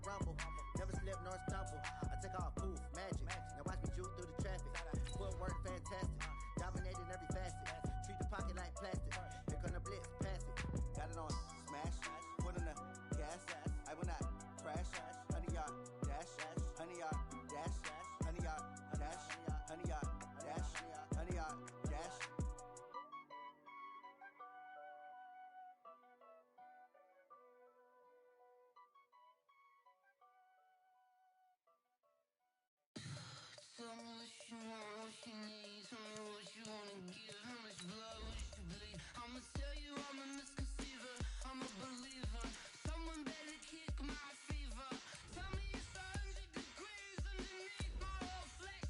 I rumble. Never slip nor stumble. I take off, poof, magic. Now watch me juke through the traffic. Footwork fantastic. Dominating every facet. Treat the pocket like plastic. Here come the blitz, pass it. Got it on smash. Put on the gas. I will not crash. 100-yard dash. 100-yard dash. 100-yard dash. 100-yard dash. 100-yard dash. Tell me what you want, what you need. Tell me what you wanna give. How much blood would you bleed? I'ma tell you I'm a misconceiver. I'm a believer. Someone better kick my fever. Tell me it's 100 degrees underneath my whole flesh.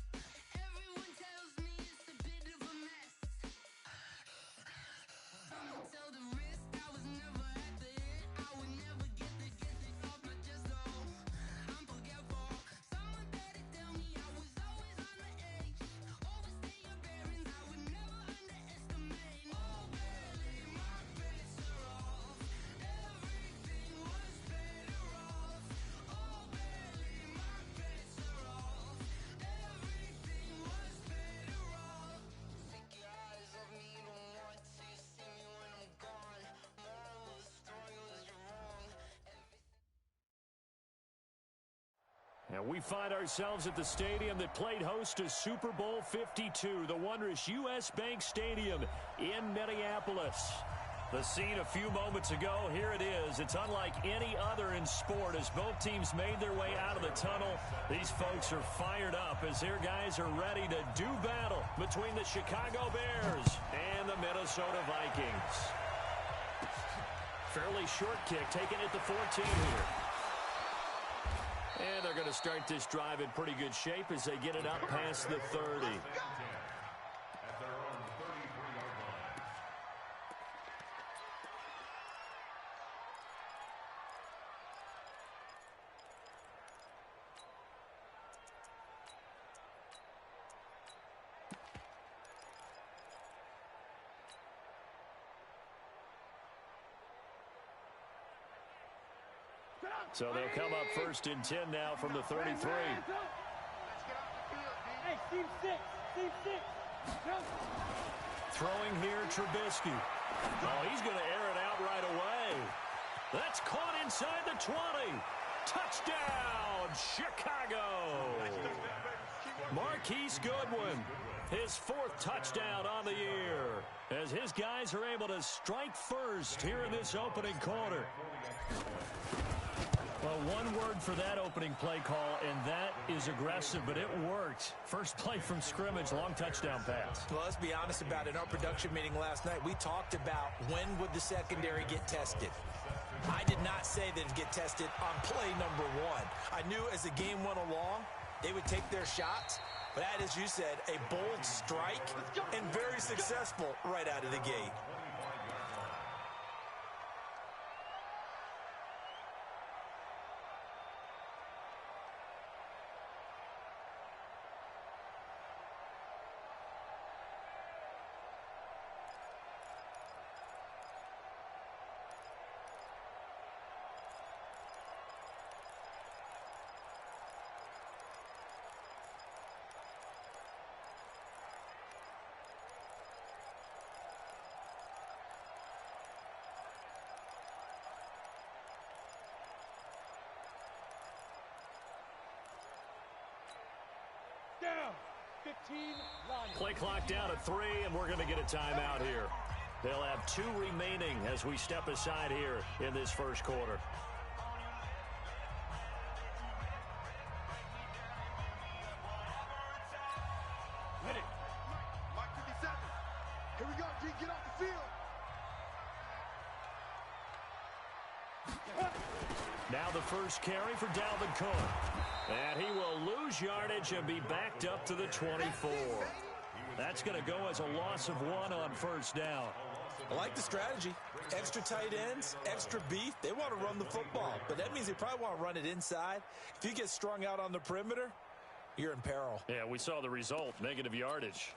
Everyone tells me it's a bit of a mess. Someone tell the risk I was never at the end. I would never get it off my chest though. I'm forgetful. Someone better tell me I was always on the edge. Overstay your bearings, I would never underestimate. Oh barely, my bets are off. Everything was better off. Oh barely, my bets are off. Everything was better off. Take your eyes off me, you don't want to see me when I'm gone. Moral of the story was you're wrong. And we find ourselves at the stadium that played host to Super Bowl 52, the wondrous U.S. Bank Stadium in Minneapolis. The scene a few moments ago, here it is. It's unlike any other in sport as both teams made their way out of the tunnel. These folks are fired up as their guys are ready to do battle between the Chicago Bears and the Minnesota Vikings. Fairly short kick taken at the 14 here. And they're going to start this drive in pretty good shape as they get it up past the 30. So they'll come up first and 10 now from the 33. Hey, team six. Throwing here, Trubisky. Oh, he's going to air it out right away. That's caught inside the 20. Touchdown, Chicago. Marquise Goodwin, his fourth touchdown on the year, as his guys are able to strike first here in this opening quarter. Well, one word for that opening play call, and that is aggressive, but it worked. First play from scrimmage, long touchdown pass. Well, let's be honest about it. In our production meeting last night, we talked about when would the secondary get tested. I did not say that it'd get tested on play number one. I knew as the game went along, they would take their shots. But that, as you said, a bold strike and very successful right out of the gate. Down. 15 line. Play clock down at 3, and we're going to get a timeout here. They'll have 2 remaining as we step aside here in this first quarter. Ready. Mike 57. Here we go, G. Get off the field. Now the first carry for Dalvin Cook. And he will lose yardage and be backed up to the 24. That's going to go as a loss of 1 on first down. I like the strategy. Extra tight ends, extra beef. They want to run the football, but that means they probably want to run it inside. If you get strung out on the perimeter, you're in peril. Yeah, we saw the result, negative yardage.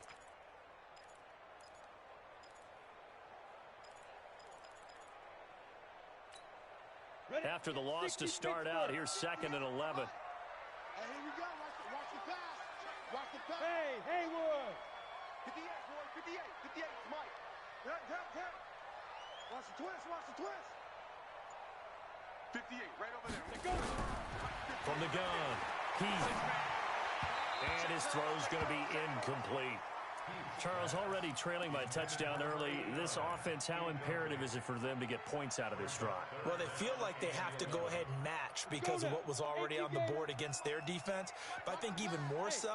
Ready. After the loss to start out, here's 2nd and 11. Hey, here we go. Watch the pass. Watch the pass. Hey, Haywood. 58, boy. 58. 58. It's Mike. Tap. Watch the twist. Watch the twist. 58, right over there. Let's go. From the gun, and his throw's going to be incomplete. Charles, already trailing by touchdown early. This offense, how imperative is it for them to get points out of this drive? Well, they feel like they have to go ahead and match because of what was already on the board against their defense. But I think even more so,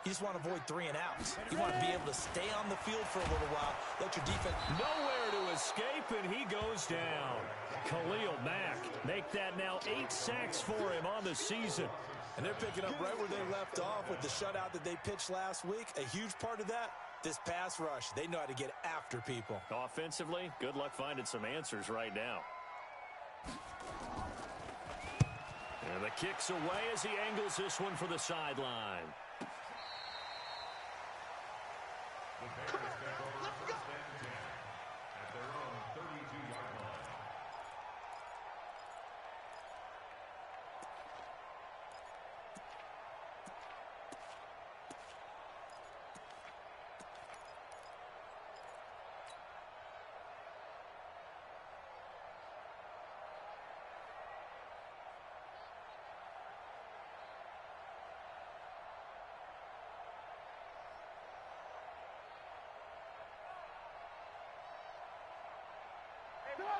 you just want to avoid 3 and outs. You want to be able to stay on the field for a little while, let your defense... Nowhere to escape, and he goes down. Khalil Mack make that now 8 sacks for him on the season. And they're picking up right where they left off with the shutout that they pitched last week. A huge part of that, this pass rush. They know how to get after people. Offensively, good luck finding some answers right now. And the kick's away as he angles this one for the sideline.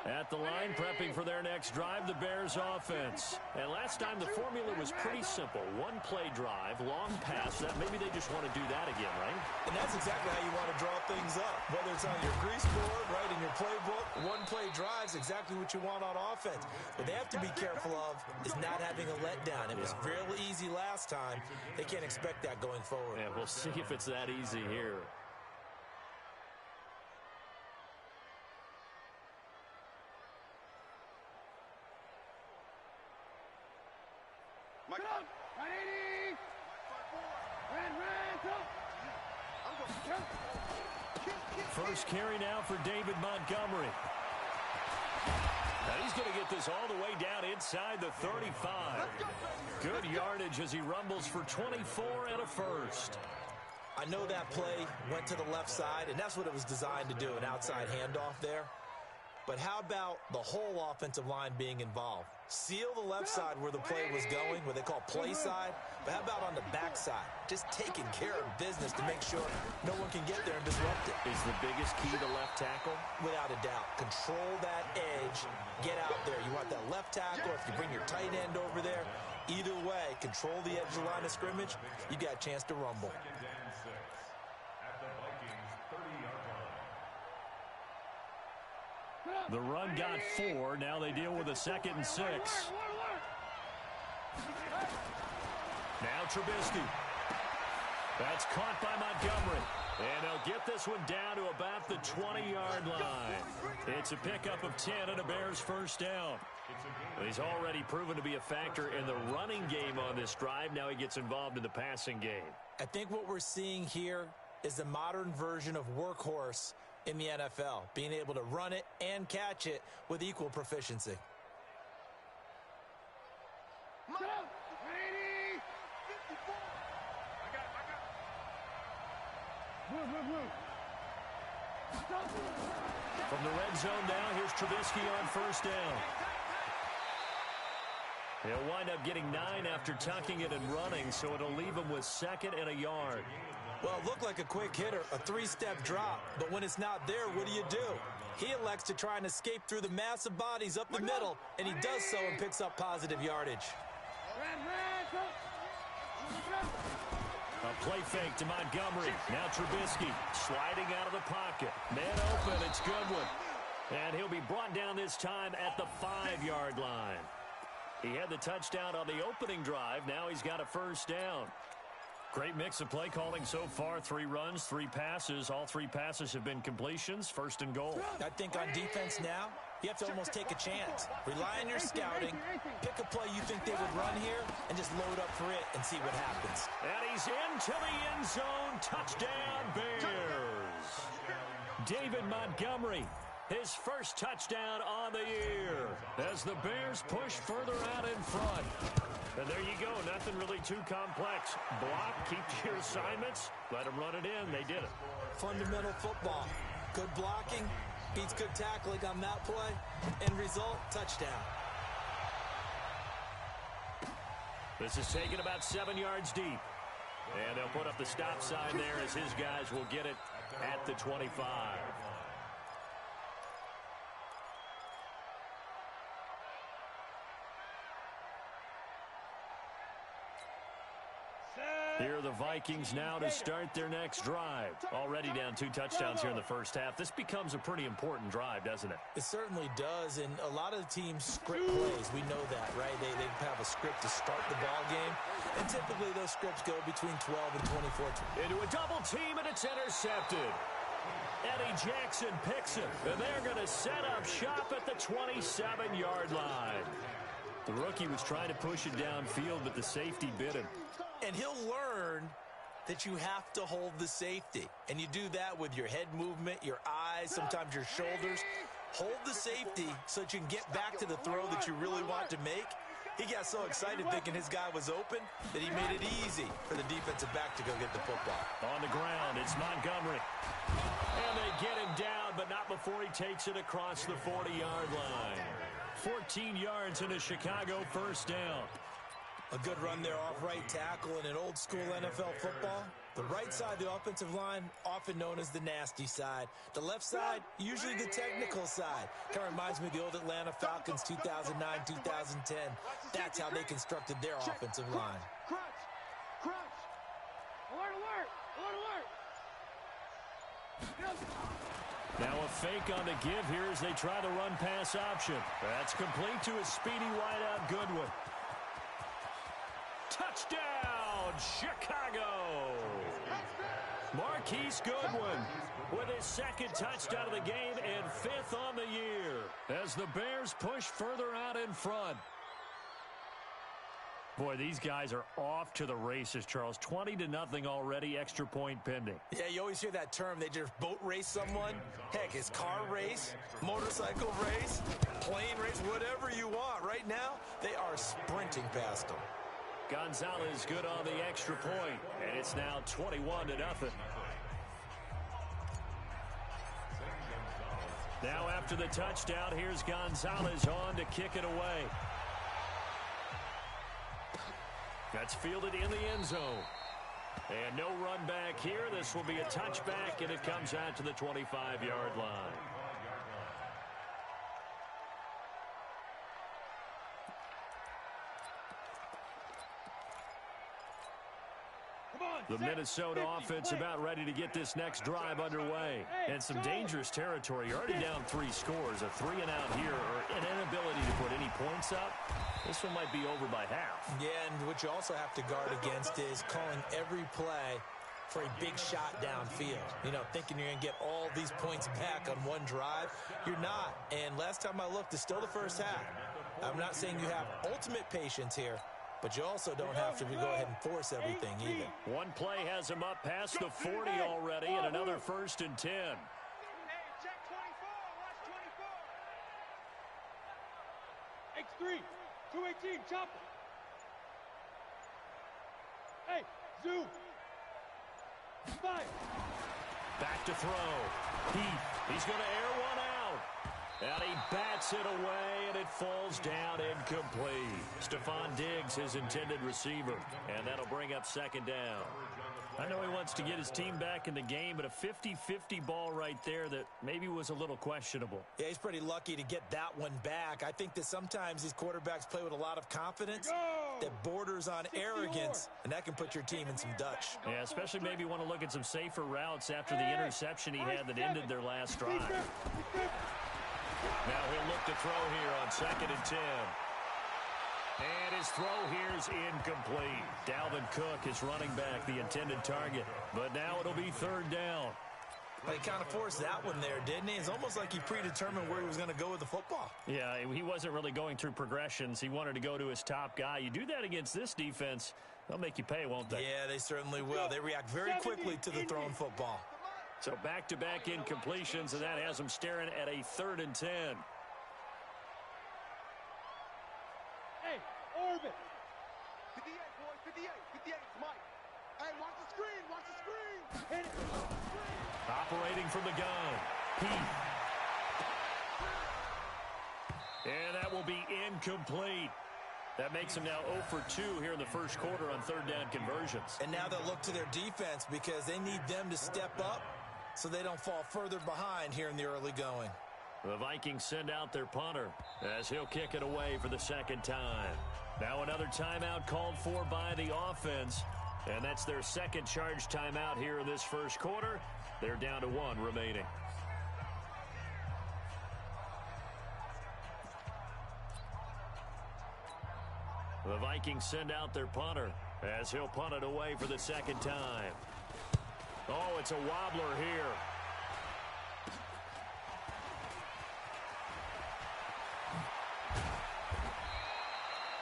At the line, prepping for their next drive, the Bears offense. And last time, the formula was pretty simple. 1-play drive, long pass. That maybe they just want to do that again, right? And that's exactly how you want to draw things up. Whether it's on your grease board, right, in your playbook, 1-play drive is exactly what you want on offense. What they have to be careful of is not having a letdown. It was real easy last time. They can't expect that going forward. Yeah, we'll see if it's that easy here. Mike. 180. First carry now for David Montgomery. Now he's going to get this all the way down inside the 35. Good yardage as he rumbles for 24 and a first. I know that play went to the left side, and that's what it was designed to do, an outside handoff there. But how about the whole offensive line being involved? Seal the left side where the play was going, what they call play side. But how about on the back side? Just taking care of business to make sure no one can get there and disrupt it. Is the biggest key the left tackle? Without a doubt. Control that edge. Get out there. You want that left tackle. If you bring your tight end over there, either way, control the edge of the line of scrimmage, you got a chance to rumble. The run got 4. Now they deal with a 2nd and 6. Now Trubisky. That's caught by Montgomery. And they'll get this one down to about the 20-yard line. It's a pickup of 10 and a Bears first down. He's already proven to be a factor in the running game on this drive. Now he gets involved in the passing game. I think what we're seeing here is the modern version of workhorse in the NFL, being able to run it and catch it with equal proficiency. From the red zone now, here's Trubisky on first down. He'll wind up getting 9 after tucking it and running, so it'll leave him with 2nd and a yard. Well, it looked like a quick hitter, a 3-step drop, but when it's not there, what do? He elects to try and escape through the massive bodies up the middle, and he does so and picks up positive yardage. A play fake to Montgomery. Now Trubisky sliding out of the pocket. Man open, it's Goodwin. And he'll be brought down this time at the 5-yard line. He had the touchdown on the opening drive. Now he's got a first down. Great mix of play calling so far. 3 runs, 3 passes. All 3 passes have been completions. 1st and goal. I think on defense now, you have to almost take a chance. Rely on your scouting. Pick a play you think they would run here and just load up for it and see what happens. And he's into the end zone. Touchdown, Bears. David Montgomery his first touchdown on the year as the Bears push further out in front. And there you go. Nothing really too complex. Block, keep to your assignments, let them run it in. They did it. Fundamental football. Good blocking beats good tackling on that play. End result, touchdown. This is taken about 7 yards deep. And they'll put up the stop sign there as his guys will get it at the 25. Here are the Vikings now to start their next drive. Already down 2 touchdowns here in the first half. This becomes a pretty important drive, doesn't it? It certainly does, and a lot of the teams script plays. We know that, right? They have a script to start the ball game, and typically those scripts go between 12 and 24. Into a double team, and it's intercepted. Eddie Jackson picks it, and they're going to set up shop at the 27-yard line. The rookie was trying to push it downfield, but the safety bit him. And he'll learn that you have to hold the safety. And you do that with your head movement, your eyes, sometimes your shoulders. Hold the safety so that you can get back to the throw that you really want to make. He got so excited thinking his guy was open that he made it easy for the defensive back to go get the football. On the ground, it's Montgomery. And they get him down, but not before he takes it across the 40-yard line. 14 yards in a Chicago first down. A good run there off right tackle in an old-school NFL football. The right side of the offensive line, often known as the nasty side. The left side, usually the technical side. Kind of reminds me of the old Atlanta Falcons 2009, 2010. That's how they constructed their offensive line. Crunch! Crunch! Alert, alert! Alert, alert! Now a fake on the give here as they try the run-pass option. That's complete to a speedy wideout Goodwin. Touchdown, Chicago! Marquise Goodwin with his second touchdown of the game and 5th on the year as the Bears push further out in front. Boy, these guys are off to the races, Charles. 20-0 already, extra point pending. Yeah, you always hear that term. They just boat race someone. Heck, it's car race, motorcycle race, plane race, whatever you want. Right now, they are sprinting past them. Gonzalez good on the extra point, and it's now 21-0. Now after the touchdown, here's Gonzalez on to kick it away. That's fielded in the end zone. And no run back here. This will be a touchback, and it comes out to the 25-yard line. The Minnesota offense about ready to get this next drive underway. And some dangerous territory. You're already down 3 scores. A 3-and-out here or an inability to put any points up. This one might be over by half. Yeah, and what you also have to guard against is calling every play for a big shot downfield. You know, thinking you're going to get all these points back on one drive. You're not. And last time I looked, it's still the first half. I'm not saying you have ultimate patience here, but you also don't have to go ahead and force everything either. One play has him up past the 40 already, and another 1st and 10. Hey, check 24. Watch 24. X3. 218. Chopper. Hey, zoom. Fire. Back to throw. He's going to air one out. And he bats it away, and it falls down incomplete. Stephon Diggs, his intended receiver. And that'll bring up 2nd down. I know he wants to get his team back in the game, but a 50-50 ball right there that maybe was a little questionable. Yeah, he's pretty lucky to get that one back. I think that sometimes these quarterbacks play with a lot of confidence that borders on arrogance, and that can put your team in some Dutch. Yeah, especially maybe want to look at some safer routes after the interception he had that ended their last drive. Now he'll look to throw here on 2nd and 10. And his throw here is incomplete. Dalvin Cook is running back, the intended target. But now it'll be 3rd down. But he kind of forced that one there, didn't he? It's almost like he predetermined where he was going to go with the football. Yeah, he wasn't really going through progressions. He wanted to go to his top guy. You do that against this defense, they'll make you pay, won't they? Yeah, they certainly will. They react very quickly to the thrown football. So back-to-back incompletions, and that has them staring at a 3rd and 10. Hey, orbit. 58, boys, 58. 58, it's Mike. Hey, watch the screen, watch the screen. Hit it. Operating from the gun, Heath. And that will be incomplete. That makes them now 0 for 2 here in the first quarter on 3rd down conversions. And now they'll look to their defense because they need them to step up so they don't fall further behind here in the early going. The Vikings send out their punter as he'll kick it away for the 2nd time. Now another timeout called for by the offense, and that's their 2nd charge timeout here in this first quarter. They're down to 1 remaining. The Vikings send out their punter as he'll punt it away for the 2nd time. Oh, it's a wobbler here.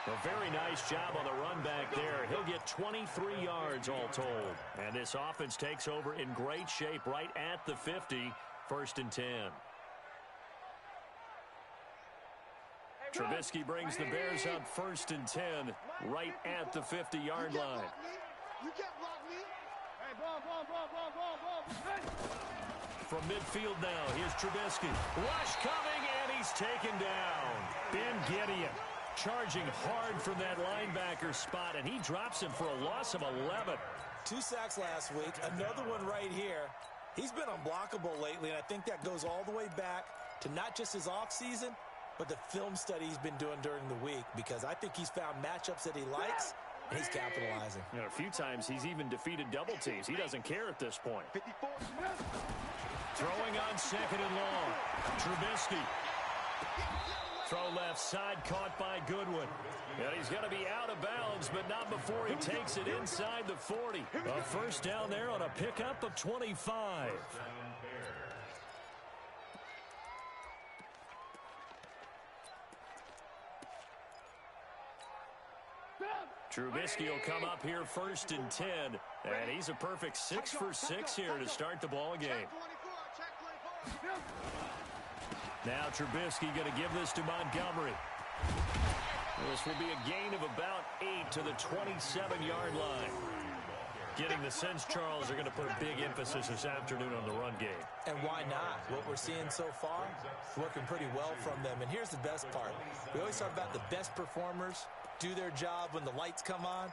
A very nice job on the run back there. He'll get 23 yards all told. And this offense takes over in great shape right at the 50, 1st and 10. Trubisky brings the Bears up 1st and 10 right at the 50-yard line. You can't block me. Hey, ball. Hey. From midfield now, here's Trubisky. Rush coming, and he's taken down. Ben Gideon charging hard from that linebacker spot, and he drops him for a loss of 11. 2 sacks last week, another one right here. He's been unblockable lately, and I think that goes all the way back to not just his offseason, but the film study he's been doing during the week, because I think he's found matchups that he likes, and he's capitalizing. You know, a few times he's even defeated double teams. He doesn't care at this point. 54. Throwing on 2nd and long. Trubisky. Throw left side, caught by Goodwin. And he's going to be out of bounds, but not before he takes it inside the 40. A 1st down there on a pickup of 25. Trubisky will come up here 1st and 10, and he's a perfect 6 for 6 here to start the ball game. Now Trubisky going to give this to Montgomery. This will be a gain of about 8 to the 27-yard line. Getting the sense Charles are going to put a big emphasis this afternoon on the run game. And why not? What we're seeing so far, working pretty well from them. And here's the best part. We always talk about the best performers do their job when the lights come on.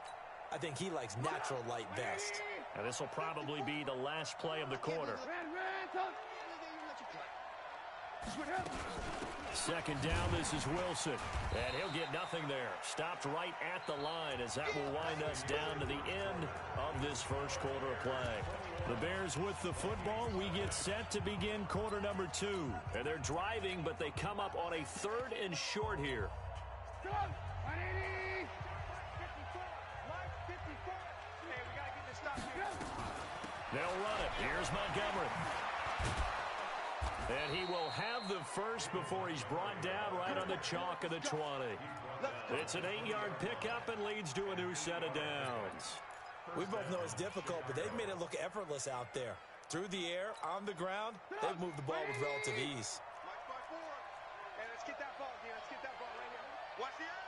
I think he likes natural light best. And this will probably be the last play of the quarter. 2nd down, this is Wilson. And he'll get nothing there. Stopped right at the line as that will wind us down to the end of this first quarter of play. The Bears with the football. We get set to begin quarter number 2. And they're driving, but they come up on a 3rd and short here. They'll run it. Here's Montgomery. And he will have the first before he's brought down right on the chalk of the 20. It's an 8-yard pickup and leads to a new set of downs. We both know it's difficult, but they've made it look effortless out there. Through the air, on the ground, they've moved the ball with relative ease. Hey, let's get that ball, Let's get that ball right here. Watch the edge.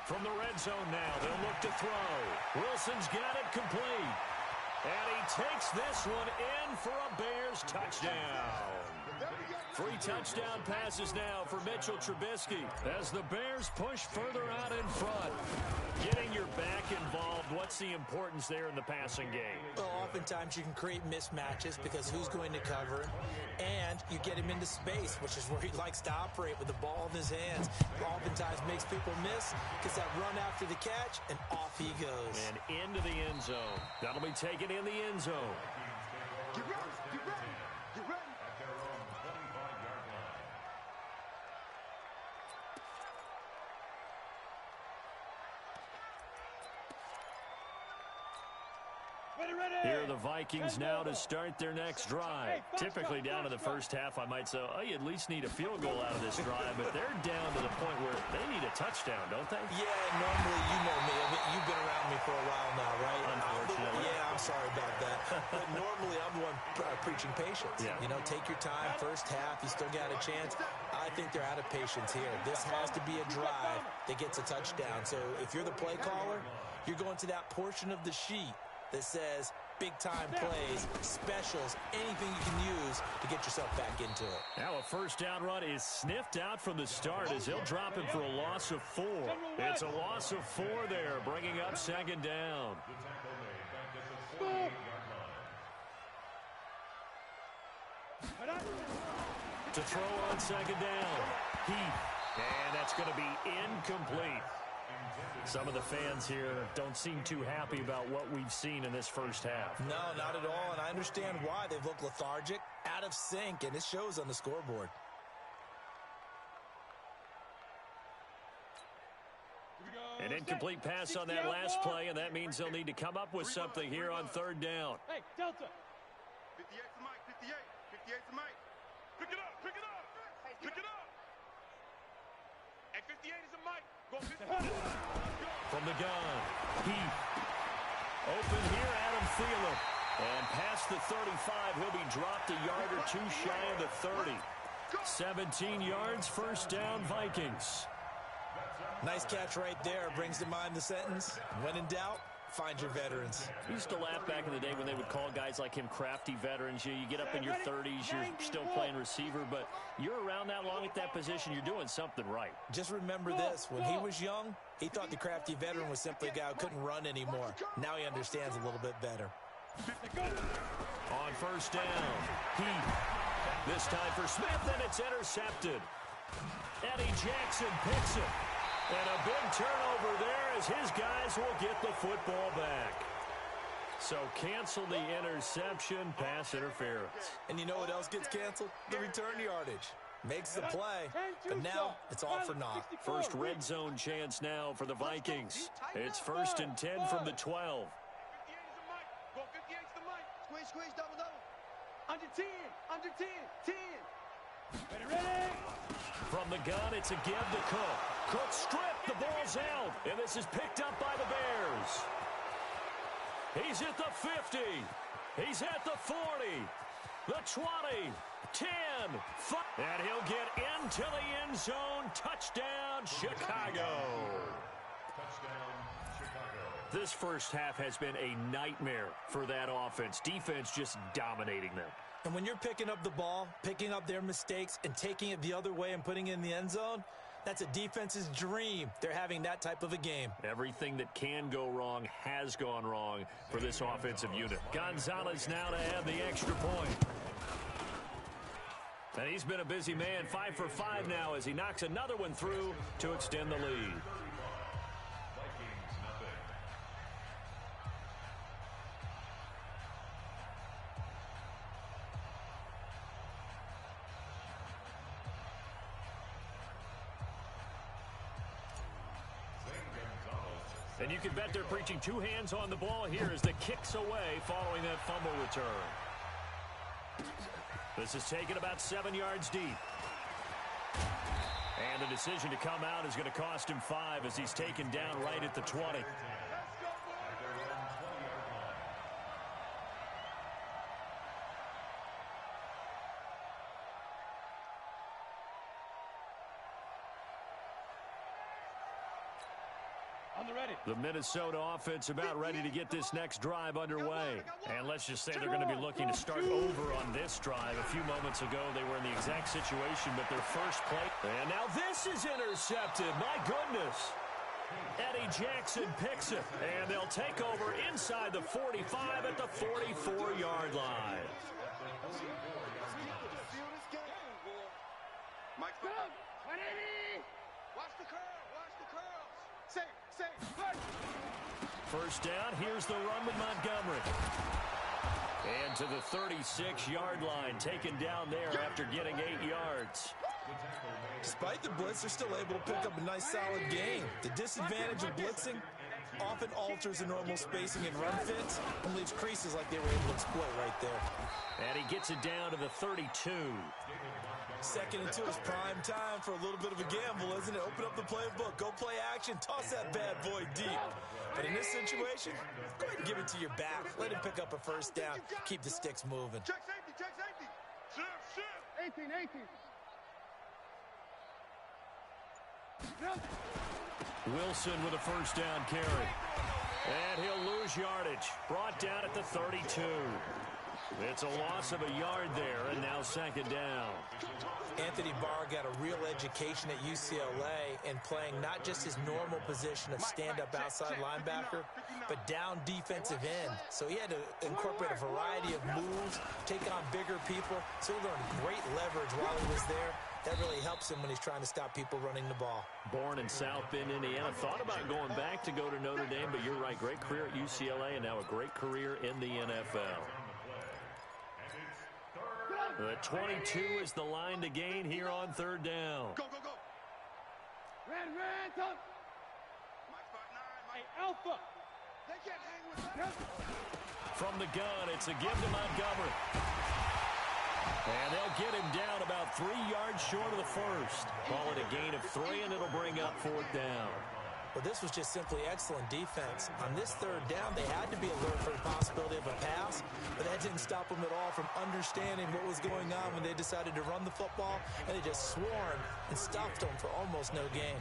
From the red zone now, they'll look to throw. Wilson's got it complete. And he takes this one in for a Bears touchdown. 3 touchdown passes now for Mitchell Trubisky as the Bears push further out in front. Getting your back involved, what's the importance there in the passing game? Well, oftentimes you can create mismatches because who's going to cover him, and you get him into space, which is where he likes to operate with the ball in his hands. Oftentimes makes people miss, gets that run after the catch, and off he goes. And into the end zone. That'll be taken in the end zone. Get ready, get ready, get ready. Here are the Vikings now to start their next drive. Typically down to the first half, I might say, oh, you at least need a field goal out of this drive, but they're down to the point where they need a touchdown, don't they? Yeah, normally, you know me. I mean, you've been around me for a while now, right? Unfortunately. Yeah, I'm sorry about that. But normally, I'm the one preaching patience. Yeah. You know, take your time. First half, you still got a chance. I think they're out of patience here. This has to be a drive that gets a touchdown. So if you're the play caller, you're going to that portion of the sheet that says big-time plays, specials, anything you can use to get yourself back into it. Now a first down run is sniffed out from the start as he'll drop him for a loss of 4. It's a loss of 4 there, bringing up second down. To throw on second down, Heath, and that's going to be incomplete. Some of the fans here don't seem too happy about what we've seen in this first half. No, not at all, and I understand why. They've looked lethargic, out of sync, and it shows on the scoreboard. An incomplete pass on that last play, and that means they'll need to come up with something here on third down. Hey, Delta. 58's the mic, 58. 58's the mic. Pick it up, pick it up. Pick it up. And 58 is the mic. Go 58. From the gun, Heath. Open here, Adam Thielen. And past the 35, he'll be dropped a yard or two shy of the 30. 17 yards, first down, Vikings. Nice catch right there. Brings to mind the sentence, when in doubt, find your veterans. We used to laugh back in the day when they would call guys like him crafty veterans. You get up in your 30s, you're still playing receiver, but you're around that long at that position, you're doing something right. Just remember this. When he was young, he thought the crafty veteran was simply a guy who couldn't run anymore. Now he understands a little bit better. On first down, Heath. This time for Smith, and it's intercepted. Eddie Jackson picks it. And a big turnover there as his guys will get the football back. So cancel the interception, pass interference. And you know what else gets canceled? The return yardage. Makes the play, but now it's all for naught. First red zone chance now for the Vikings. It's first and 10 from the 12. 58 is the mic. Go 58's the mic. Squeeze, squeeze, double, double. Under 10. Under 10. 10. Ready. From the gun, it's a give to Cook. Cook stripped, the ball's out, and this is picked up by the Bears. He's at the 50. He's at the 40. The 20. 10. 5. And he'll get into the end zone. Touchdown, Chicago. This first half has been a nightmare for that offense. Defense just dominating them. And when you're picking up the ball, picking up their mistakes, and taking it the other way and putting it in the end zone, that's a defense's dream. They're having that type of a game. Everything that can go wrong has gone wrong for this offensive unit. Gonzalez now to add the extra point. And he's been a busy man, 5 for 5 now as he knocks another one through to extend the lead. And you can bet they're preaching 2 hands on the ball here as the kick's away following that fumble return. This is taken about 7 yards deep. And the decision to come out is going to cost him 5 as he's taken down right at the 20. The Minnesota offense about ready to get this next drive underway. And let's just say they're going to be looking to start over on this drive. A few moments ago, they were in the exact situation, but their first play. And now this is intercepted. My goodness. Eddie Jackson picks it. And they'll take over inside the 45 at the 44-yard line. Mike's back. Watch the curl. Watch the curls. Say, First down, here's the run with Montgomery. And to the 36-yard line, taken down there after getting 8 yards. Despite the blitz, they're still able to pick up a nice solid gain. The disadvantage of blitzing, often alters the normal spacing and run fits and leaves creases like they were able to exploit right there. And he gets it down to the 32. 2nd and 2 is prime time for a little bit of a gamble, isn't it? Open up the playbook, go play action, toss that bad boy deep. But in this situation, go ahead and give it to your back. Let him pick up a first down, keep the sticks moving. Check safety, check safety. Shift, shift. 18. Wilson with a first down carry. And he'll lose yardage. Brought down at the 32. It's a loss of a yard there, and now 2nd down. Anthony Barr got a real education at UCLA in playing not just his normal position of stand-up outside linebacker, but down defensive end. So he had to incorporate a variety of moves, take on bigger people. So he learned great leverage while he was there. That really helps him when he's trying to stop people running the ball. Born in South Bend, Indiana. Thought about going back to go to Notre Dame, but you're right. Great career at UCLA and now a great career in the NFL. The 22 is the line to gain here on 3rd down. Go, go, go. Ran, top. Mike 5'9", Hey, Mike. Alpha. They can't hang with that. From the gun, it's a give to Montgomery. And they'll get him down about 3 yards short of the first. Call it a gain of 3, and it'll bring up 4th down. Well, this was just simply excellent defense. On this 3rd down, they had to be alert for the possibility of a pass, but that didn't stop them at all from understanding what was going on when they decided to run the football, and they just swarmed and stopped them for almost no gain.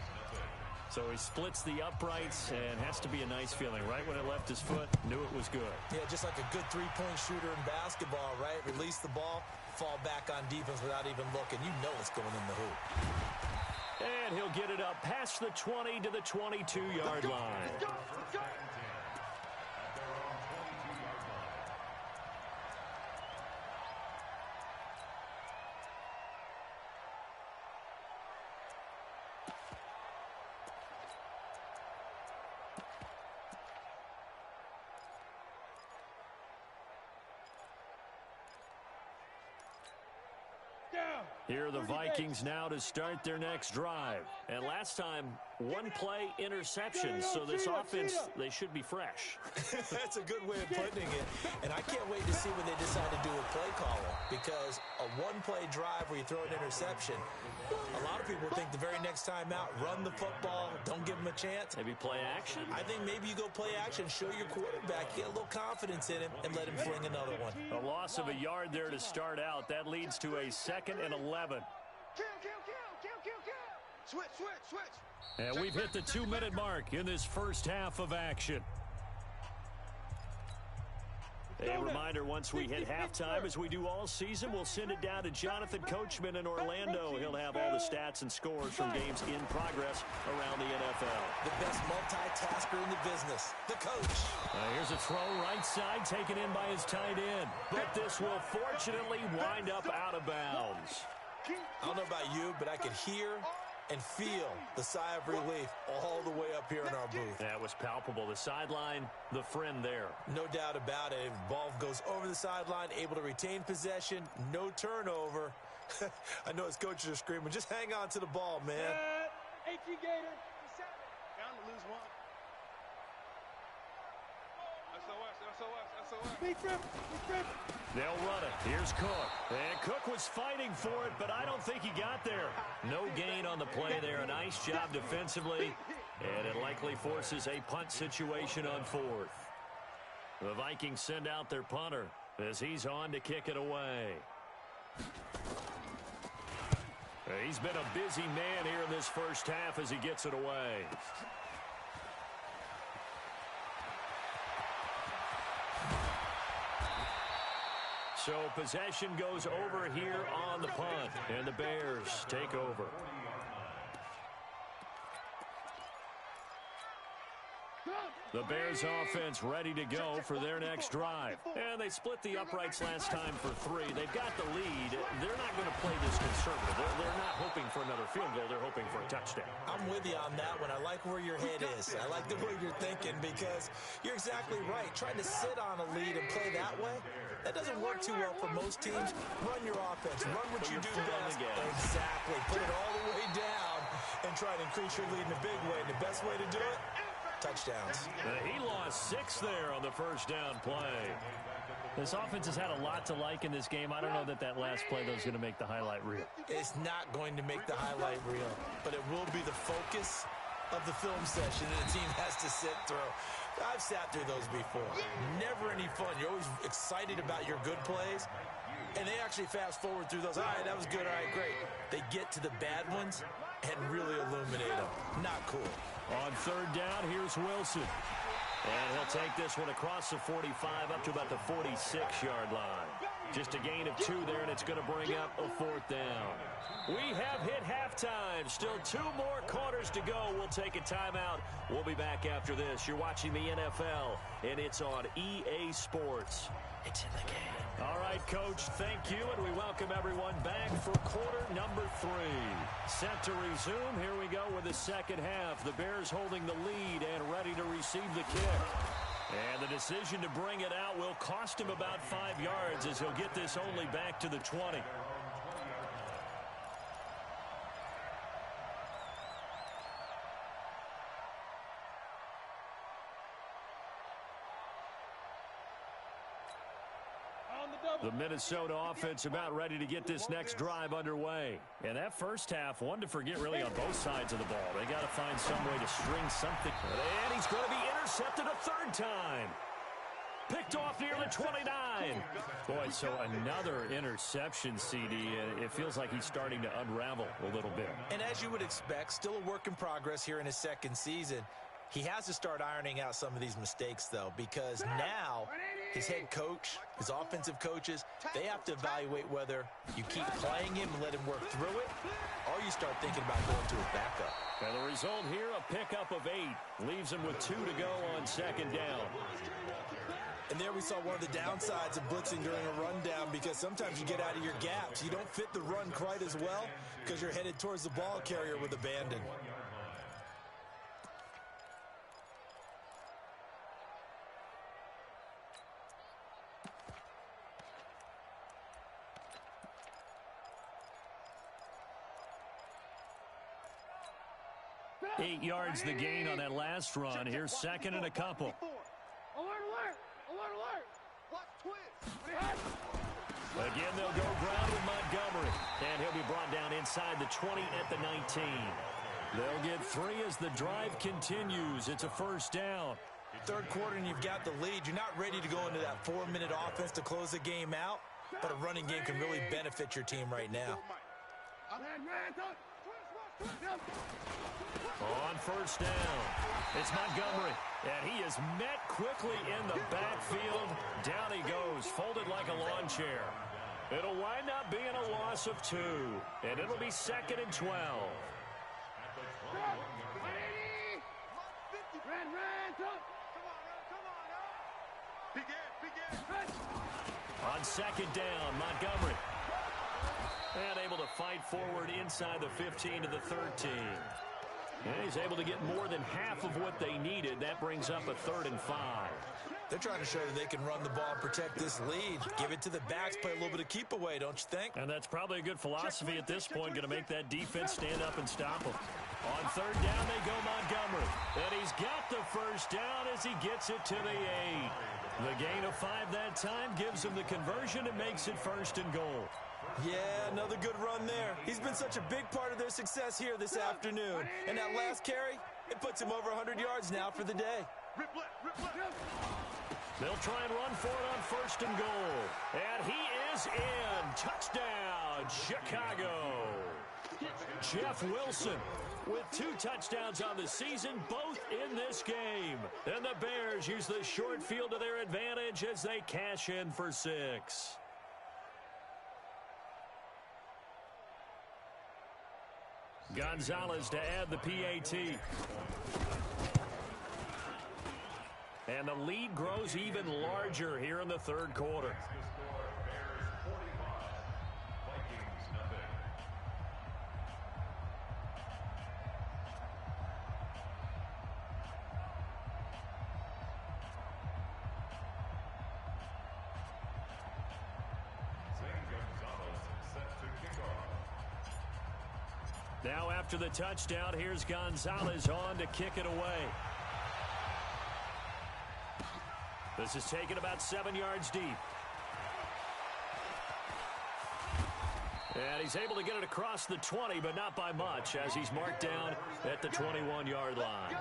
So he splits the uprights, and has to be a nice feeling. Right when it left his foot, knew it was good. Yeah, just like a good three-point shooter in basketball, right? Release the ball, fall back on defense without even looking. You know it's going in the hoop. And he'll get it up past the 20 to the 22-yard line. Let's go, let's go. Here are the Vikings now to start their next drive. And last time, 1 play interception. So this offense, they should be fresh. That's a good way of putting it. And I can't wait to see what they decide to do with play calling. Because a 1-play drive where you throw an interception, a lot of people think the very next time out, run the football, don't give them a chance. Maybe play action? I think maybe you go play action, show your quarterback, get a little confidence in him, and let him fling another one. A loss of a yard there to start out. That leads to a 2nd and 11. Kill. Switch. And we've hit the 2-minute mark in this first half of action. A reminder, once we hit halftime, as we do all season, we'll send it down to Jonathan Coachman in Orlando. He'll have all the stats and scores from games in progress around the NFL. The best multitasker in the business, the coach. Here's a throw right side, taken in by his tight end. But this will fortunately wind up out of bounds. I don't know about you, but I could hear and feel the sigh of relief all the way up here in our booth. That was palpable. The sideline, the friend there. No doubt about it. Ball goes over the sideline, able to retain possession, no turnover. I know his coaches are screaming, just hang on to the ball, man. HE Gator. Down to lose 1. SOS. Big rip. They'll run it. Here's Cook. And Cook was fighting for it, but I don't think he got there. No gain on the play there. A nice job defensively. And it likely forces a punt situation on 4th. The Vikings send out their punter as he's on to kick it away. He's been a busy man here in this first half as he gets it away. So possession goes over here on the punt, and the Bears take over. The Bears offense ready to go for their next drive. And they split the uprights last time for 3. They've got the lead. They're not going to play this conservative. They're not hoping for another field goal. They're hoping for a touchdown. I'm with you on that one. I like where your head is. I like the way you're thinking because you're exactly right. Trying to sit on a lead and play that way, that doesn't work too well for most teams. Run your offense. Run what you do best. Exactly. Put it all the way down and try to increase your lead in a big way. And the best way to do it, touchdowns. He lost 6 there on the first down play. This offense has had a lot to like in this game. I don't know that last play, though, is going to make the highlight reel. It's not going to make the highlight reel, but it will be the focus of the film session that a team has to sit through. I've sat through those before. Never any fun. You're always excited about your good plays, and they actually fast forward through those. All right, that was good. All right, great. They get to the bad ones and really illuminate them. Not cool. On third down, here's Wilson. And he'll take this one across the 45 up to about the 46-yard line. Just a gain of 2 there, and it's going to bring up a 4th down. We have hit halftime. Still 2 more quarters to go. We'll take a timeout. We'll be back after this. You're watching the NFL, and it's on EA Sports. It's in the game. All right, Coach, thank you, and we welcome everyone back for quarter number 3. Set to resume. Here we go with the second half. The Bears holding the lead and ready to receive the kick. And the decision to bring it out will cost him about 5 yards as he'll get this only back to the 20. The Minnesota offense about ready to get this next drive underway. And that first half, one to forget really on both sides of the ball. They got to find some way to string something. And he's going to be intercepted a 3rd time. Picked off near the 29. Boy, so another interception, CD. And it feels like he's starting to unravel a little bit. And as you would expect, still a work in progress here in his second season. He has to start ironing out some of these mistakes, though, because now his head coach, his offensive coaches, they have to evaluate whether you keep playing him and let him work through it, or you start thinking about going to his backup. And the result here, a pickup of 8. Leaves him with 2 to go on second down. And there we saw one of the downsides of blitzing during a rundown, because sometimes you get out of your gaps. You don't fit the run quite as well because you're headed towards the ball carrier with abandon. Eight yards the gain on that last run. Here's second and a couple. Alert, alert! Alert, alert! Watch twist! Again, they'll go ground with Montgomery. And he'll be brought down inside the 20 at the 19. They'll get 3 as the drive continues. It's a first down. Third quarter and you've got the lead. You're not ready to go into that 4-minute offense to close the game out, but a running game can really benefit your team right now. On first down, it's Montgomery, and he is met quickly in the backfield. Down he goes, folded like a lawn chair. It'll wind up being a loss of 2, and it'll be second and 12. On second down, Montgomery. And able to fight forward inside the 15 to the 13. And he's able to get more than half of what they needed. That brings up a 3rd and 5. They're trying to show that they can run the ball and protect this lead. Give it to the backs, play a little bit of keep away, don't you think? And that's probably a good philosophy at this point. Going to make that defense stand up and stop them. On third down, they go Montgomery. And he's got the first down as he gets it to the 8. The gain of 5 that time gives him the conversion and makes it 1st and goal. Yeah, another good run there. He's been such a big part of their success here this afternoon. And that last carry, it puts him over 100 yards now for the day. They'll try and run for it on 1st and goal. And he is in. Touchdown, Chicago. Jeff Wilson with 2 touchdowns on the season, both in this game. And the Bears use the short field to their advantage as they cash in for 6. Gonzalez to add the PAT. And the lead grows even larger here in the 3rd quarter. Now after the touchdown, here's Gonzalez on to kick it away. This is taken about 7 yards deep. And he's able to get it across the 20, but not by much, as he's marked down at the 21-yard line.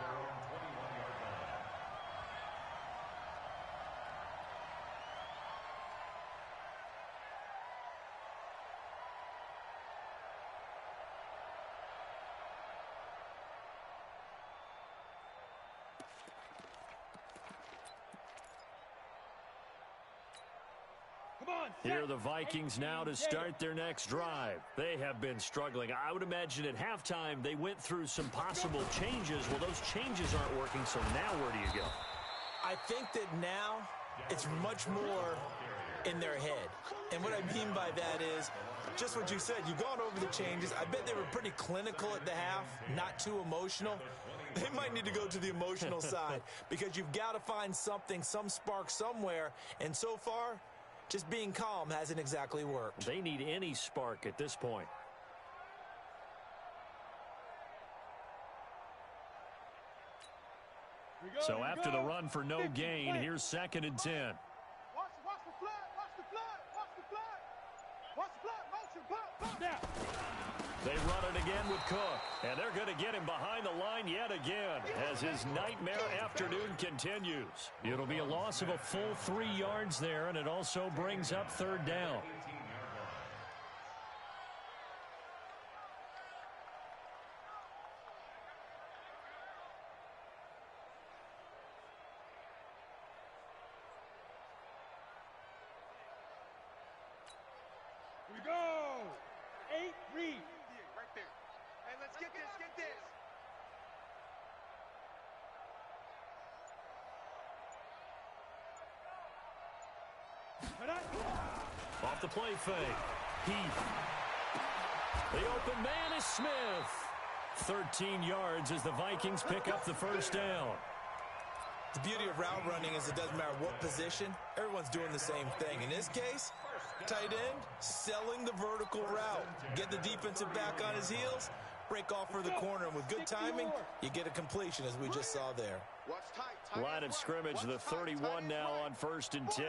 Here are the Vikings now to start their next drive. They have been struggling. I would imagine at halftime they went through some possible changes. Well, those changes aren't working, so now where do you go? I think that now it's much more in their head. And what I mean by that is just what you said. You've gone over the changes. I bet they were pretty clinical at the half, not too emotional. They might need to go to the emotional side because you've got to find something, some spark somewhere. And so far, just being calm hasn't exactly worked. They need any spark at this point. So after the run for no gain, here's 2nd and 10. Watch the flag, watch the flag, watch the flag. Watch the flag, motion, down. They run it again with Cook, and they're going to get him behind the line yet again as his nightmare afternoon continues. It'll be a loss of a full 3 yards there, and it also brings up 3rd down. Here we go. 8, read. Right there. Hey, let's get this, get this. Off the play fake. Heath. The open man is Smith. 13 yards as the Vikings pick up the 1st down. The beauty of route running is it doesn't matter what position. Everyone's doing the same thing. In this case, tight end, selling the vertical route. Get the defensive back on his heels, break off for the corner. And with good timing, you get a completion, as we just saw there. Line of scrimmage, the 31 now on 1st and 10.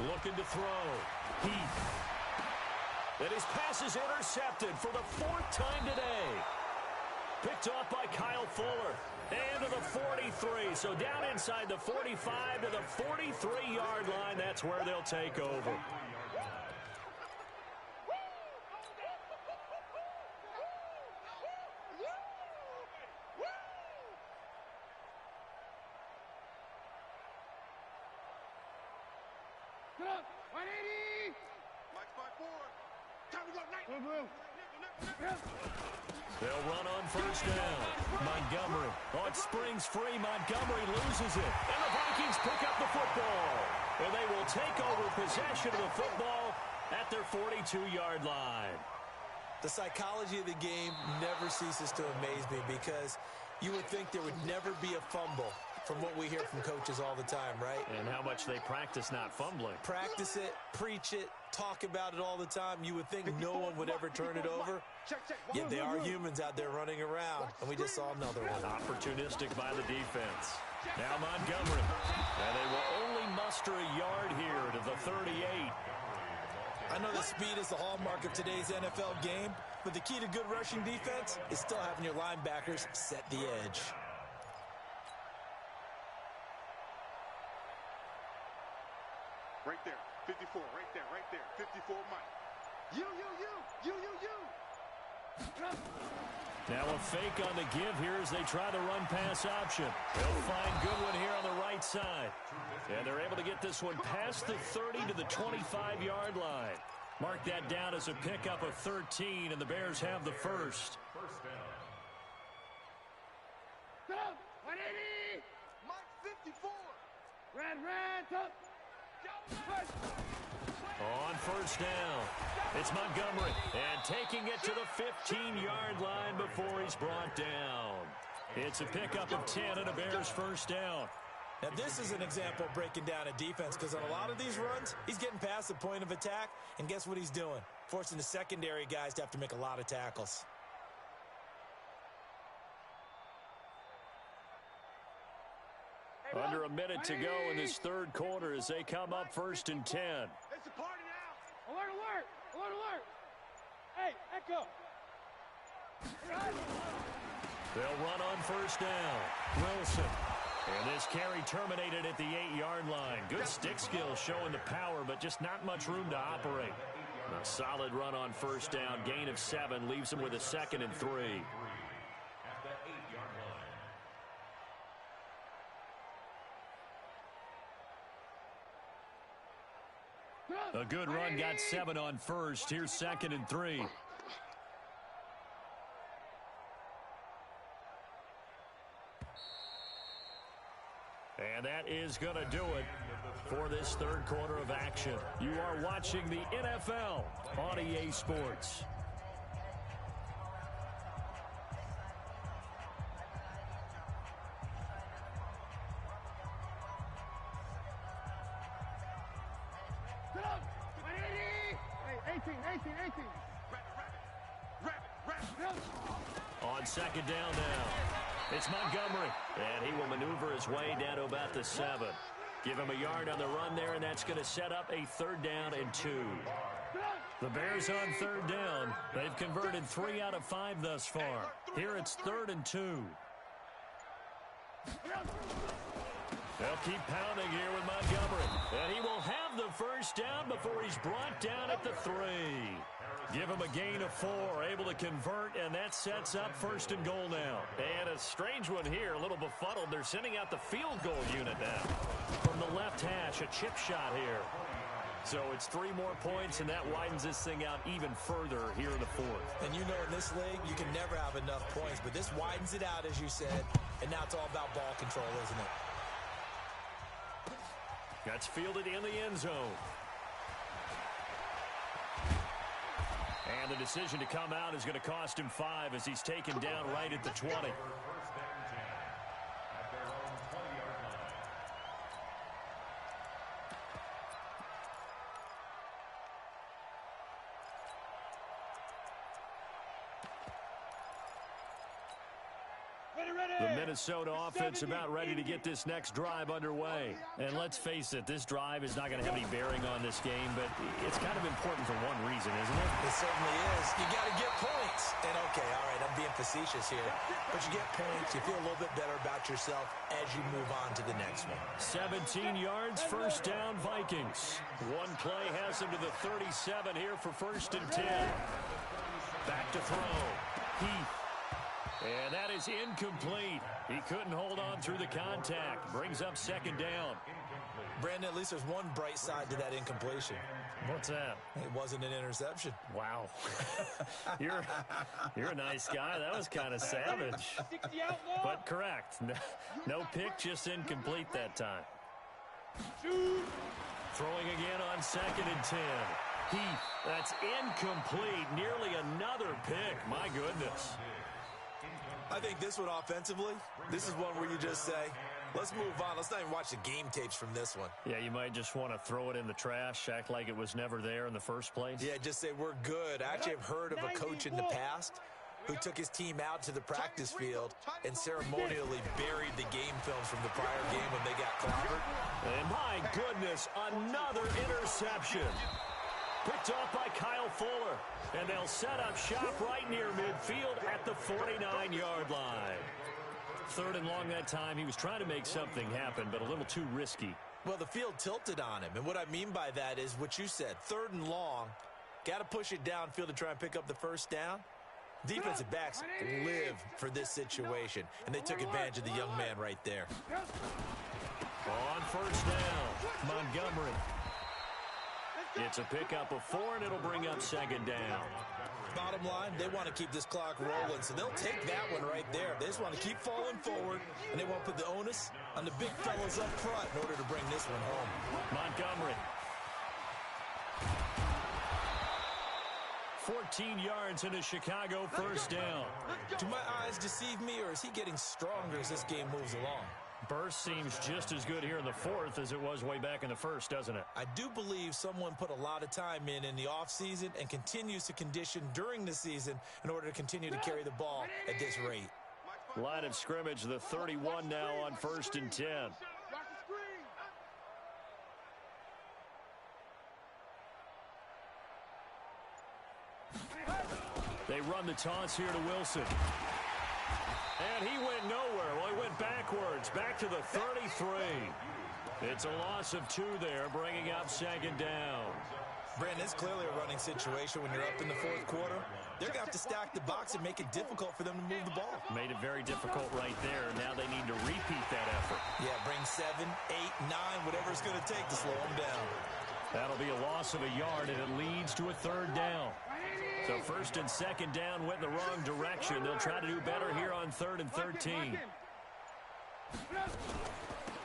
Looking to throw. Heath. And his pass is intercepted for the 4th time today. Picked off by Kyle Fuller. And to the 43. So down inside the 45 to the 43-yard line. That's where they'll take over. Get up. 180. Mike 5-4. Time to go. They'll run on 1st down. Montgomery. Oh, it springs free. Montgomery loses it. And the Vikings pick up the football. And they will take over possession of the football at their 42-yard line. The psychology of the game never ceases to amaze me because you would think there would never be a fumble from what we hear from coaches all the time, right? And how much they practice not fumbling. Practice it, preach it, talk about it all the time. You would think no one would ever turn it over. Yet they are humans out there running around, and we just saw another one. Opportunistic by the defense. Now Montgomery. And they will only muster a yard here to the 38. I know that speed is the hallmark of today's NFL game, but the key to good rushing defense is still having your linebackers set the edge. Right there. 54. Right there. 54 Mike. You. Now a fake on the give here as they try the run-pass option. They'll find Goodwin here on the right side. And they're able to get this one past the 30 to the 25-yard line. Mark that down as a pickup of 13, and the Bears have the 1st. Get up. 180. Mike 54. Red, top. On 1st down, it's Montgomery, and taking it to the 15-yard line before he's brought down. It's a pickup of 10 and a Bears 1st down. Now, this is an example of breaking down a defense because on a lot of these runs, he's getting past the point of attack, and guess what he's doing? Forcing the secondary guys to have to make a lot of tackles. Under a minute to go in this third quarter as they come up 1st and 10. It's a party now. Alert, alert! Alert, alert! Hey, Echo! They'll run on 1st down. Wilson. And this carry terminated at the 8-yard line. Good stick skills showing the power, but just not much room to operate. A solid run on 1st down. Gain of 7 leaves them with a 2nd and 3. A good run got 7 on 1st. Here's 2nd and 3. And that is going to do it for this third quarter of action. You are watching the NFL on EA Sports. On 2nd down now, it's Montgomery, and he will maneuver his way down to about the 7. Give him a yard on the run there, and that's going to set up a 3rd down and 2. The Bears on 3rd down. They've converted 3 out of 5 thus far. Here it's 3rd and 2. They'll keep pounding here with Montgomery, and he will have the 1st down before he's brought down at the 3. Give him a gain of 4, able to convert, and that sets up 1st and goal now. And a strange one here, a little befuddled. They're sending out the field goal unit now. From the left hash, a chip shot here. So it's 3 more points, and that widens this thing out even further here in the 4th. And you know in this league, you can never have enough points, but this widens it out, as you said, and now it's all about ball control, isn't it? That's fielded in the end zone. And the decision to come out is going to cost him 5 as he's taken down right at the 20. The Minnesota offense about ready to get this next drive underway. And let's face it, this drive is not going to have any bearing on this game, but it's kind of important for one reason, isn't it? It certainly is. You got to get points. And okay, all right, I'm being facetious here. But you get points, you feel a little bit better about yourself as you move on to the next one. 17 yards, 1st down Vikings. One play has them to the 37 here for 1st and 10. Back to throw. Heath. And that is incomplete. He couldn't hold on through the contact. Brings up 2nd down. Brandon, at least there's one bright side to that incompletion. What's that? It wasn't an interception. Wow. You're a nice guy. That was kind of savage. But correct. No pick, just incomplete that time. Throwing again on 2nd and 10. Heath, that's incomplete. Nearly another pick. My goodness. I think this one offensively, this is one where you just say, let's move on. Let's not even watch the game tapes from this one. Yeah, you might just want to throw it in the trash, act like it was never there in the first place. Yeah, just say we're good. I actually have heard of a coach in the past who took his team out to the practice field and ceremonially buried the game films from the prior game when they got clobbered. And my goodness, another interception. Picked off by Kyle Fuller. And they'll set up shop right near midfield at the 49-yard line. 3rd and long that time. He was trying to make something happen, but a little too risky. Well, the field tilted on him. And what I mean by that is what you said. 3rd and long. Got to push it downfield to try and pick up the 1st down. Defensive backs live for this situation. And they took advantage of the young man right there. On 1st down, Montgomery. It's a pickup of 4, and it'll bring up 2nd down. Bottom line, they want to keep this clock rolling, so they'll take that one right there. They just want to keep falling forward, and they want to put the onus on the big fellas up front in order to bring this one home. Montgomery. 14 yards in a Chicago 1st down. Do my eyes deceive me, or is he getting stronger as this game moves along? Burst seems just as good here in the 4th as it was way back in the 1st, doesn't it? I do believe someone put a lot of time in the offseason and continues to condition during the season in order to continue to carry the ball at this rate. Line of scrimmage, the 31 now on 1st and 10. They run the toss here to Wilson. And he went nowhere. Well, he went backwards, back to the 33. It's a loss of 2 there, bringing up second down. Brandon, it's clearly a running situation when you're up in the fourth quarter. They're going to have to stack the box and make it difficult for them to move the ball. Made it very difficult right there. Now they need to repeat that effort. Yeah, bring 7, 8, 9, whatever it's going to take to slow them down. That'll be a loss of a yard, and it leads to a third down. So first and second down went in the wrong direction. They'll try to do better here on 3rd and 13.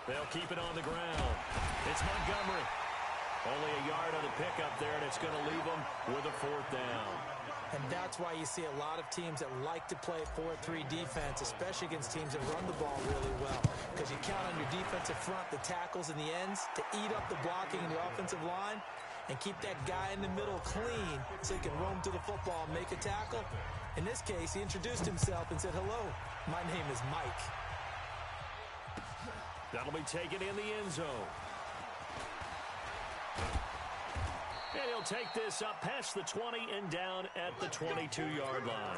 They'll keep it on the ground. It's Montgomery. Only a yard on the pickup there, and it's going to leave them with a 4th down. And that's why you see a lot of teams that like to play 4-3 defense, especially against teams that run the ball really well. Because you count on your defensive front, the tackles and the ends, to eat up the blocking in the offensive line and keep that guy in the middle clean so he can roam to the football and make a tackle. In this case, he introduced himself and said, "Hello, my name is Mike." That'll be taken in the end zone. And he'll take this up past the 20 and down at the 22-yard line.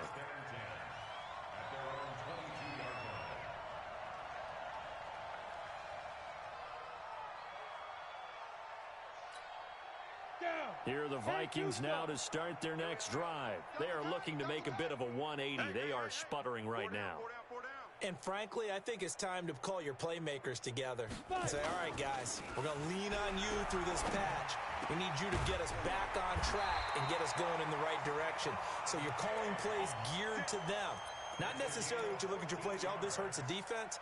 Here are the Vikings now to start their next drive. They are looking to make a bit of a 180. They are sputtering right now. And frankly, I think it's time to call your playmakers together and say, all right, guys, we're going to lean on you through this patch. We need you to get us back on track and get us going in the right direction. So you're calling plays geared to them. Not necessarily what you look at your plays, oh, this hurts the defense.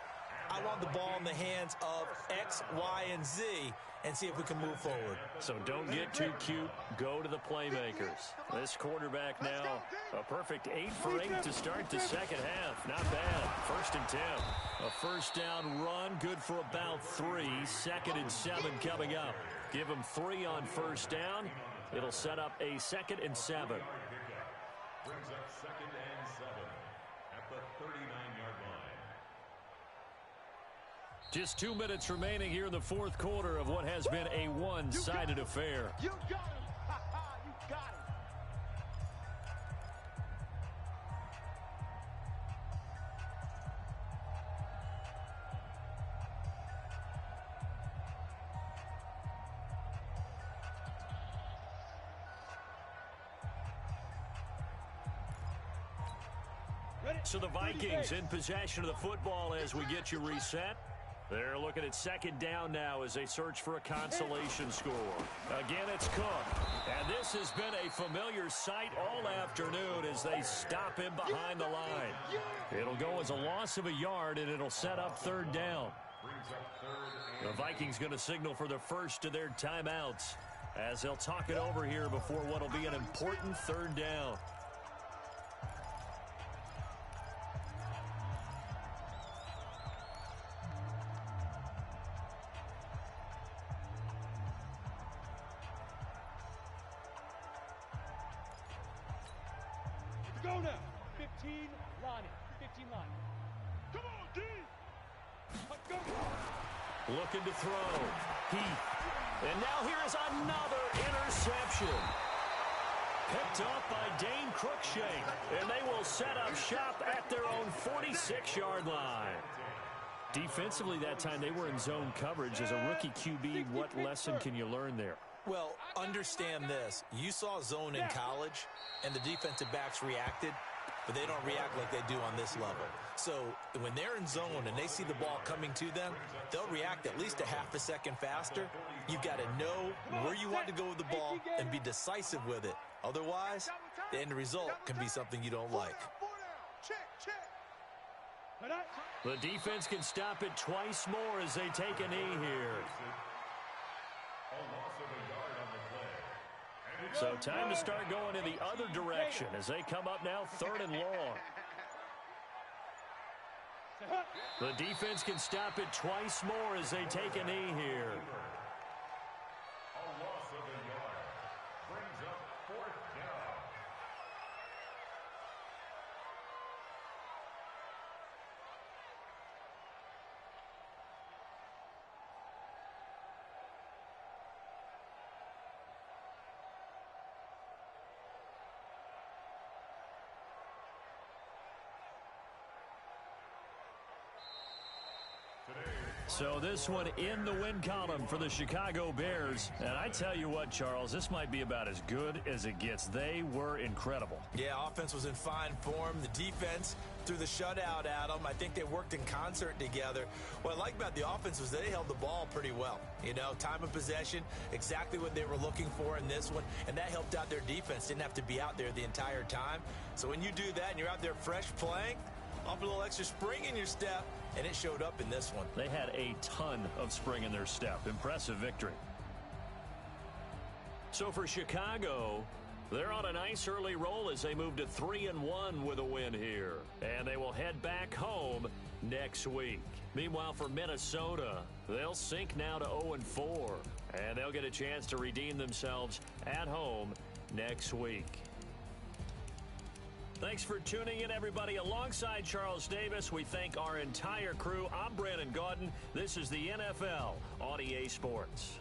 I want the ball in the hands of X, Y, and Z and see if we can move forward. So don't get too cute. Go to the playmakers. This quarterback now, a perfect 8 for 8 to start the second half. Not bad. 1st and 10. A first down run, good for about 3. 2nd and 7 coming up. Give them 3 on first down. It'll set up a 2nd and 7. Brings up 2nd and 7 at the 39-yard line. Just 2 minutes remaining here in the fourth quarter of what has been a one-sided affair. You got him. You got him. So the Vikings in possession of the football as we get you reset. They're looking at second down now as they search for a consolation score. Again, it's Cook. And this has been a familiar sight all afternoon as they stop him behind the line. It'll go as a loss of a yard, and it'll set up 3rd down. The Vikings going to signal for the first of their timeouts as they'll talk it over here before what will be an important 3rd down. Go now. 15 line. 15 line. Come on, D. Go. Looking to throw. Heath. And now here is another interception. Picked up by Dane Cruikshank. And they will set up shop at their own 46-yard line. Defensively that time, they were in zone coverage. As a rookie QB, what lesson can you learn there? Well, understand this. You saw zone in college, and the defensive backs reacted, but they don't react like they do on this level. So when they're in zone and they see the ball coming to them, they'll react at least a half a second faster. You've got to know where you want to go with the ball and be decisive with it. Otherwise, the end result can be something you don't like. The defense can stop it twice more as they take a knee here. So time to start going in the other direction as they come up now 3rd and long. The defense can stop it twice more as they take a knee here. A loss of a yard brings up 4th down. So this one in the win column for the Chicago Bears. And I tell you what, Charles, this might be about as good as it gets. They were incredible. Yeah, offense was in fine form. The defense threw the shutout at them. I think they worked in concert together. What I like about the offense was they held the ball pretty well. You know, time of possession, exactly what they were looking for in this one. And that helped out their defense. Didn't have to be out there the entire time. So when you do that and you're out there fresh playing, off a little extra spring in your step, and it showed up in this one. They had a ton of spring in their step. Impressive victory. So for Chicago, they're on a nice early roll as they move to 3-1 with a win here. And they will head back home next week. Meanwhile, for Minnesota, they'll sink now to 0-4. And they'll get a chance to redeem themselves at home next week. Thanks for tuning in, everybody. Alongside Charles Davis, we thank our entire crew. I'm Brandon Gaudin. This is the NFL on EA Sports.